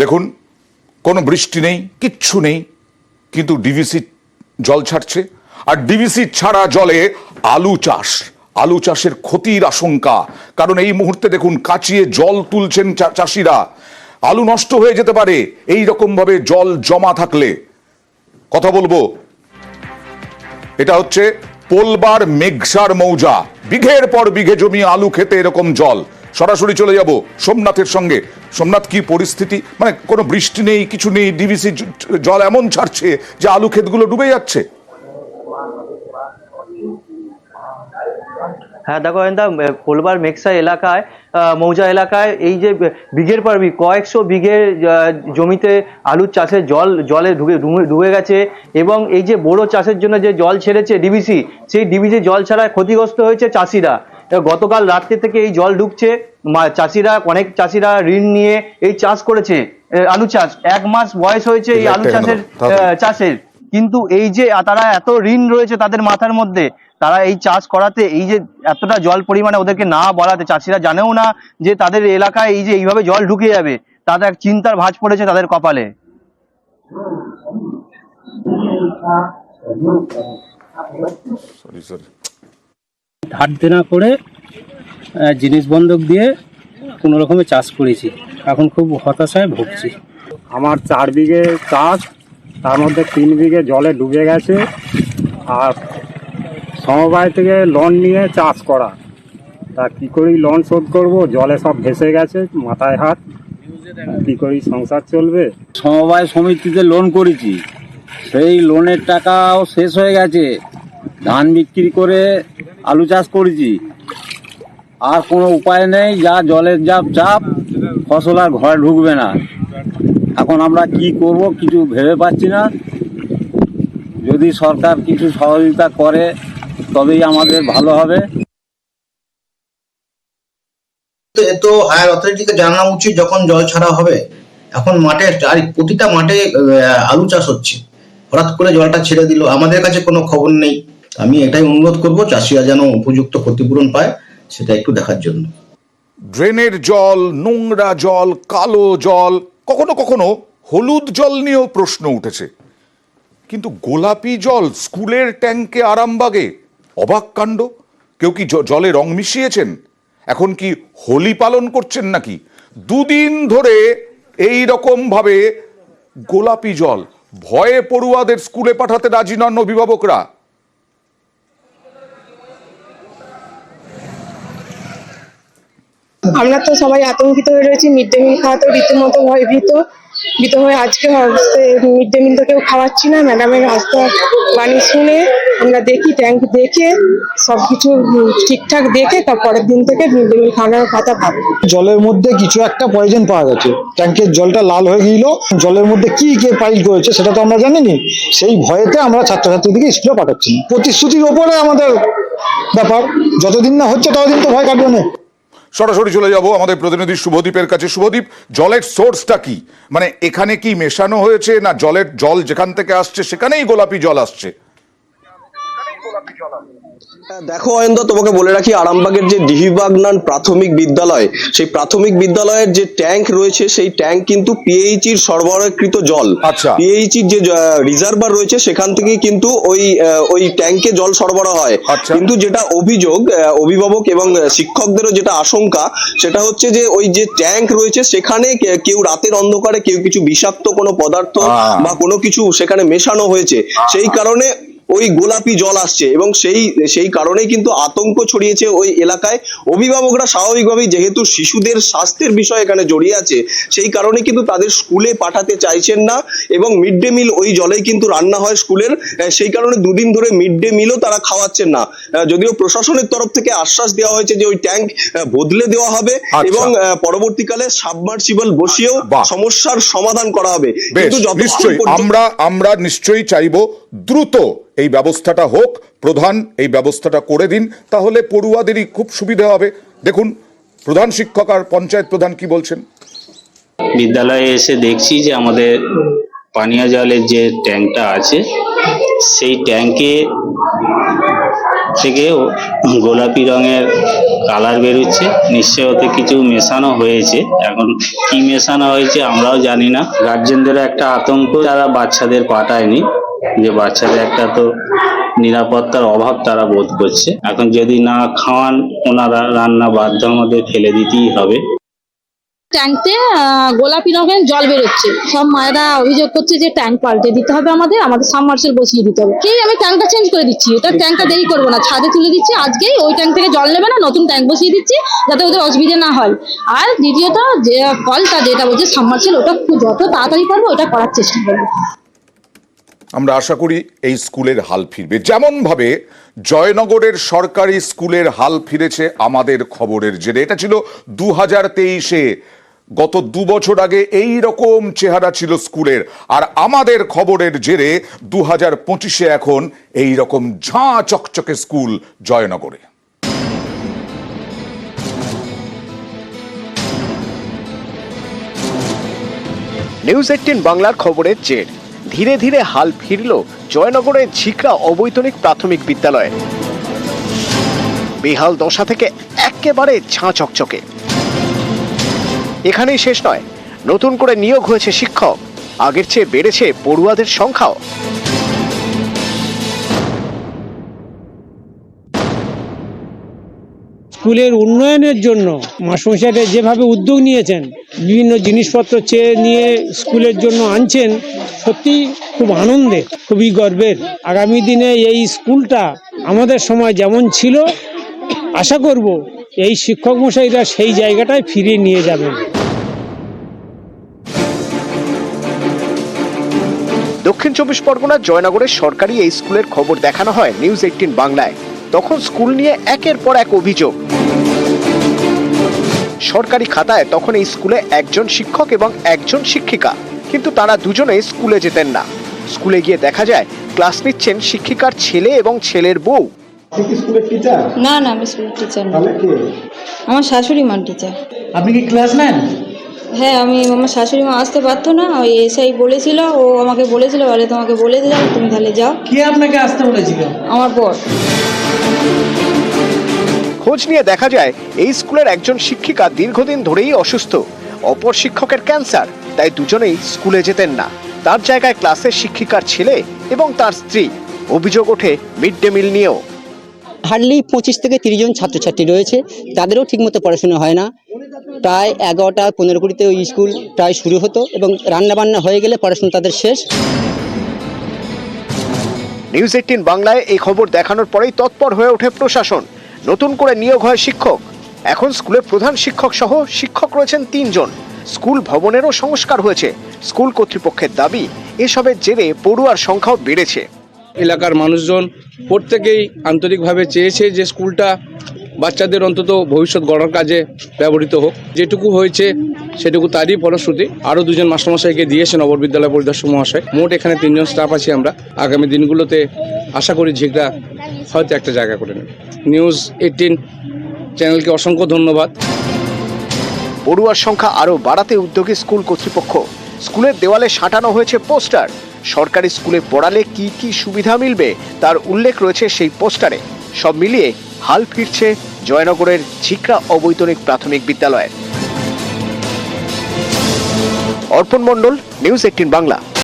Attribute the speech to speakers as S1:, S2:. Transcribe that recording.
S1: দেখুন, কোনো বৃষ্টি নেই, কিচ্ছু নেই, কিন্তু ডিভিসি জল ছাড়ছে। আর ডিভিসি ছাড়া জলে আলু চাষের ক্ষতির আশঙ্কা। কারণ এই মুহূর্তে দেখুন কাচিয়ে জল তুলছেন চাষিরা। আলু নষ্ট হয়ে যেতে পারে এই রকম ভাবে জল জমা থাকলে। কথা বলবো, এটা হচ্ছে পোলবার মেঘসার মৌজা। বিঘের পর বিঘে জমি আলু খেতে এরকম জল। সরাসরি চলে যাব সোমনাথের সঙ্গে। সোমনাথ, কি পরিস্থিতি? মানে কোনো বৃষ্টি নেই, কিছু নেই, ডিভিসি জল এমন ছাড়ছে যে আলু ক্ষেতগুলো ডুবে যাচ্ছে।
S2: হ্যাঁ দেখো পোলবার মেঘসা এলাকায় মৌজা এলাকায় এই যে বিঘের পর বিঘে কয়েকশো বিঘে জমিতে আলুর চাষে জলে ডুবে গেছে। এবং এই যে বোরো চাষের জন্য যে জল ছেড়েছে ডিভিসি, সেই ডিভিসি জল ছাড়ায় ক্ষতিগ্রস্ত হয়েছে চাষিরা। গতকাল রাত্রি থেকে এই জল ঢুকছে। অনেক চাষিরা ঋণ নিয়ে এই চাষ করেছে, আলু চাষ। 1 মাস বয়স হয়েছে এই আলু চাষের। কিন্তু এই যে তারা এত ঋণ রয়েছে তাদের মাথার মধ্যে, তারা এই চাষ করাতে এই যে এতটা জল পরিমাণে ওদেরকে না বলাতে চাষিরা জানেও না যে তাদের এলাকায় এই যে এইভাবে জল ঢুকে যাবে। তাদের এক চিন্তার ভাঁজ পড়েছে তাদের কপালে।
S3: ধার দেনা করে জিনিস বন্ধক দিয়ে কোনো রকমে চাষ করেছি, এখন খুব হতাশায় ভুগছি।
S4: আমার 4 বিঘে চাষ, তার মধ্যে 3 বিঘে জলে ডুবে গেছে। আর সমবায় থেকে লোন নিয়ে চাষ করা, তা কী করি লোন শোধ করব? জলে সব ভেসে গেছে, মাথায় হাত। কী করি সংসার চলবে?
S5: সমবায় সমিতিতে লোন করেছি, সেই লোনের টাকাও শেষ হয়ে গেছে। ধান বিক্রি করে আলু চাষ করেছি, আর কোনো উপায় নেই। যা জলের চাপ, ফসল আর ঘরে ঢুকবে না। এখন আমরা কি করব কিছু ভেবে পাচ্ছি না। যদি সরকার কিছু সহযোগিতা করে তবেই আমাদের ভালো হবে।
S6: তো হায়ার অথরিটিকে জানানো উচিত যখন জল ছাড়া হবে। এখন মাঠে প্রতিটা মাঠে আলু চাষ হচ্ছে, হঠাৎ করে জলটা ছেড়ে দিল, আমাদের কাছে কোনো খবর নেই। আমি এটাই অনুরোধ করব চাষিরা যেন উপযুক্ত ক্ষতিপূরণ পায়, সেটা একটু দেখার জন্য।
S1: ড্রেনের জল, নোংরা জল, কালো জল, কখনো কখনো হলুদ জল নিয়েও প্রশ্ন উঠেছে। কিন্তু গোলাপি জল স্কুলের ট্যাঙ্কে আরামবাগে, অবাক কাণ্ড। কেউ কি জলে রং মিশিয়েছেন? এখন কি হোলি পালন করছেন নাকি? 2 দিন ধরে এই রকম ভাবে গোলাপি জল। ভয়ে পড়ুয়াদের স্কুলে পাঠাতে রাজি নন অভিভাবকরা।
S7: আমরা তো সবাই আতঙ্কিত হয়ে রয়েছি। মিড ডে মিল খাওয়াতে রীতিমতো ভীত হয়ে আজকে মিড ডে মিল তো কেউ খাওয়াচ্ছি না। ম্যাডামের রাস্তা বাণী শুনে আমরা দেখি, ট্যাঙ্ক দেখে সবকিছু ঠিকঠাক দেখে তার পরের দিন থেকে মিড ডে মিল খাওয়ানোর কথা ভাবি।
S8: জলের মধ্যে কিছু একটা পয়জন পাওয়া গেছে, ট্যাঙ্কের জলটা লাল হয়ে গেল। জলের মধ্যে কি কে পাইল করেছে সেটা তো আমরা জানিনি। সেই ভয়েতে আমরা ছাত্রছাত্রীদেরকে স্কুলে পাঠাচ্ছি। প্রতিশ্রুতির ওপরে আমাদের ব্যাপার, যতদিন না হচ্ছে ততদিন তো ভয় কাটবে না।
S1: সরাসরি চলে যাব আমাদের প্রতিনিধি শুভদীপের কাছে। শুভদীপ, জলের সোর্সটা কি? মানে এখানে কি মেশানো হয়েছে, না জল যেখান থেকে আসছে সেখানেই গোলাপি জল আসছে?
S9: দেখো অয়ন্ত, তোমাকে বলে রাখি, আরামবাগের যে ডিহিবাগনান প্রাথমিক বিদ্যালয়, সেই প্রাথমিক বিদ্যালয়ের যে ট্যাঙ্ক রয়েছে, সেই ট্যাঙ্ক কিন্তু পিএইচির সরবরাহকৃত জল। পিএইচির যে রিজার্ভার রয়েছে সেখান থেকে কিন্তু ওই ট্যাঙ্কে জল সরবরাহ হয়। কিন্তু যেটা অভিযোগ অভিভাবক এবং শিক্ষকদেরও যেটা আশঙ্কা, সেটা হচ্ছে যে ওই যে ট্যাঙ্ক রয়েছে সেখানে কেউ রাতের অন্ধকারে কেউ কিছু বিষাক্ত কোনো পদার্থ বা কোনো কিছু সেখানে মেশানো হয়েছে, সেই কারণে ওই গোলাপি জল আসছে। এবং সেই কারণেই কিন্তু আতঙ্ক ছড়িয়েছে ওই এলাকায়। অভিভাবকরা স্বাভাবিকভাবেই, যেহেতু শিশুদের স্বাস্থ্যের বিষয় এখানে জড়িয়ে আছে, সেই কারণে কিন্তু তাদের স্কুলে পাঠাতে চাইছেন না। এবং মিড ডে মিল ওই জলেই কিন্তু রান্না হয় স্কুলের, সেই কারণে 2 দিন ধরে মিড ডে মিলও তারা খাওয়াচ্ছেন না। যদিও প্রশাসনের তরফ থেকে আশ্বাস দেওয়া হয়েছে যে ওই ট্যাঙ্ক বদলে দেওয়া হবে এবং পরবর্তীকালে সাবমার্সিবল বসিয়েও সমস্যার সমাধান করা হবে। কিন্তু
S1: আমরা নিশ্চয়ই চাইবো দ্রুত এই ব্যবস্থাটা হোক, প্রধান এই ব্যবস্থাটা করে দিন, তাহলে পড়ুয়াদেরই খুব সুবিধা হবে। দেখুন প্রধান শিক্ষক আর পঞ্চায়েত প্রধান কি বলছেন।
S10: বিদ্যালয়ে এসে দেখছি যে আমাদের পানীয় জলের যে ট্যাঙ্কটা আছে, সেই ট্যাঙ্কে থেকে গোলাপি রঙের কালার বেরোচ্ছে। নিশ্চয় ওতে কিছু মেশানো হয়েছে, এখন কি মেশানো হয়েছে আমরাও জানি না। গার্জেনদের একটা আতঙ্ক, তারা বাচ্চাদের পাঠায়নি, যে বাচ্চাদের একটা তো নিরাপত্তার অভাব তারা বোধ করছে। এখন যদি না খাওয়ান ওনারা, রান্না বাধ্য আমাদের ফেলে দিতেই হবে।
S11: ট্যাঙ্কতে গোলাপি রঙের জল বেরোচ্ছে, সব মায়েরা অভিযোগ করছে যে ট্যাঙ্ক পাল্টে দিতে হবে, আমাদের সাবমার্সেল বসিয়ে দিতে হবে। আমি ট্যাঙ্কটা চেঞ্জ করে দিচ্ছি, এটা ট্যাঙ্কটা দেরি করবো না, ছাদে তুলে দিচ্ছি আজকেই, ওই ট্যাঙ্ক থেকে জল নেবে না, নতুন ট্যাঙ্ক বসিয়ে দিচ্ছি যাতে ওদের অসুবিধা না হয়। আর দ্বিতীয়ত যে কলটা যেটা বলছে সাবমার্সেল, ওটা যত তাড়াতাড়ি পারবো ওটা করার চেষ্টা করবো।
S1: আমরা আশা করি এই স্কুলের হাল ফিরবে, যেমন ভাবে জয়নগরের সরকারি স্কুলের হাল ফিরেছে আমাদের খবরের জেরে। এটা ছিল 2023-এ, গত 2 বছর আগে এই রকম চেহারা ছিল স্কুলের, আর আমাদের খবরের জেরে 2025-এ এখন এই রকম ঝাঁ চকচকে স্কুল জয়নগরে।
S12: নিউজ 18 বাংলার খবরের জের। ধীরে ধীরে হাল ফিরল জয়নগরের ঝিকরা অবৈতনিক প্রাথমিক বিদ্যালয়ে। বেহাল দশা থেকে একেবারে ঝাঁ চকচকে। এখানেই শেষ নয়, নতুন করে নিয়োগ হয়েছে শিক্ষক, আগের চেয়ে বেড়েছে পড়ুয়াদের সংখ্যাও।
S3: স্কুলের উন্নয়নের জন্য মাস্টারমশাইরা যেভাবে উদ্যোগ নিয়েছেন, বিভিন্ন জিনিসপত্র চেয়ে নিয়ে স্কুলের জন্য আনছেন, সত্যি খুব আনন্দের, খুবই গর্বের। আগামী দিনে এই স্কুলটা আমাদের সময় যেমন ছিল, আশা করব এই শিক্ষক মশাইরা সেই জায়গাটায় ফিরিয়ে নিয়ে যাবেন।
S12: দক্ষিণ 24 পরগনার জয়নগরের সরকারি এই স্কুলের খবর দেখানো হয় নিউজ 18 বাংলায়। তখন স্কুল নিয়ে একের পর এক অভিযোগ। সরকারি খাতায় তখন এই স্কুলে একজন শিক্ষক এবং একজন শিক্ষিকা, কিন্তু তারা দুজনেই স্কুলে যেতেন না। স্কুলে গিয়ে দেখা যায় ক্লাস নিচ্ছেন শিক্ষিকার ছেলে এবং ছেলের বউ।
S11: না না, আমি স্কুল টিচার না, আমার শাশুড়ি মা টিচার।
S3: আপনি কি ক্লাস নেন?
S11: হ্যাঁ, আমার শাশুড়ি মা আসতে পারতো না, ওই এসআই বলেছিল, ও আমাকে বলেছিল, বলে তোমাকে বলে দিলাম, তুমি তাহলে যাও।
S3: কে আপনাকে আসতে বলেছিল?
S11: আমার বর।
S12: খোঁজ নিয়ে দেখা যায় এই স্কুলের একজন শিক্ষিকা দীর্ঘদিন ধরেই অসুস্থ, অপর শিক্ষকের ক্যান্সার, তাই দুজনেই স্কুলে যেতেন না। তার জায়গায় ক্লাসের শিক্ষিকার ছেলে এবং তার স্ত্রী। অভিযোগ ওঠে মিড ডে মিল নিয়েও।
S13: হার্ডলি 25 থেকে 30 জন ছাত্রছাত্রী রয়েছে, তাদেরও ঠিকমতো পড়াশোনা হয় না। প্রায় 11টা 15-20 ওই স্কুল প্রায় শুরু হতো এবং রান্নাবান্না হয়ে গেলে পড়াশোনা তাদের শেষ।
S12: নিউজ 18 বাংলায় এই খবর দেখানোর পরেই তৎপর হয়ে ওঠে প্রশাসন। নতুন করে নিয়োগ হয় শিক্ষক। এখন স্কুলের প্রধান শিক্ষক সহ শিক্ষক রয়েছেন 3 জন। স্কুল ভবনেরও সংস্কার হয়েছে। স্কুল কর্তৃপক্ষের দাবি, এসবের জেরে পড়ুয়ার সংখ্যাও বেড়েছে।
S14: এলাকার মানুষজন প্রত্যেকেই আন্তরিকভাবে চেয়েছে যে স্কুলটা বাচ্চাদের অন্তত ভবিষ্যৎ গড়ার কাজে ব্যবহৃত হোক। যেটুকু হয়েছে সেটুকু তারই ফলশ্রুতি। আরও 2 জন মাস্টারমশাইকে দিয়েছেন অপর বিদ্যালয় পরিদর্শক মহাশয়। মোট এখানে 3 জন স্টাফ আছি আমরা। আগামী দিনগুলোতে আশা করি ঝিকরা হয়তো একটা জায়গা করে নেবে। নিউজ 18 চ্যানেলকে অসংখ্য ধন্যবাদ।
S12: পড়ুয়ার সংখ্যা আরও বাড়াতে উদ্যোগী স্কুল কর্তৃপক্ষ। স্কুলের দেওয়ালে সাঁটানো হয়েছে পোস্টার। সরকারি স্কুলে পড়ালে কি কি সুবিধা মিলবে তার উল্লেখ রয়েছে সেই পোস্টারে। সব মিলিয়ে হাল ফিরছে জয়নগরের ঝিকরা অবৈতনিক প্রাথমিক বিদ্যালয়ের। অর্পণ মণ্ডল, নিউজ 18 বাংলা।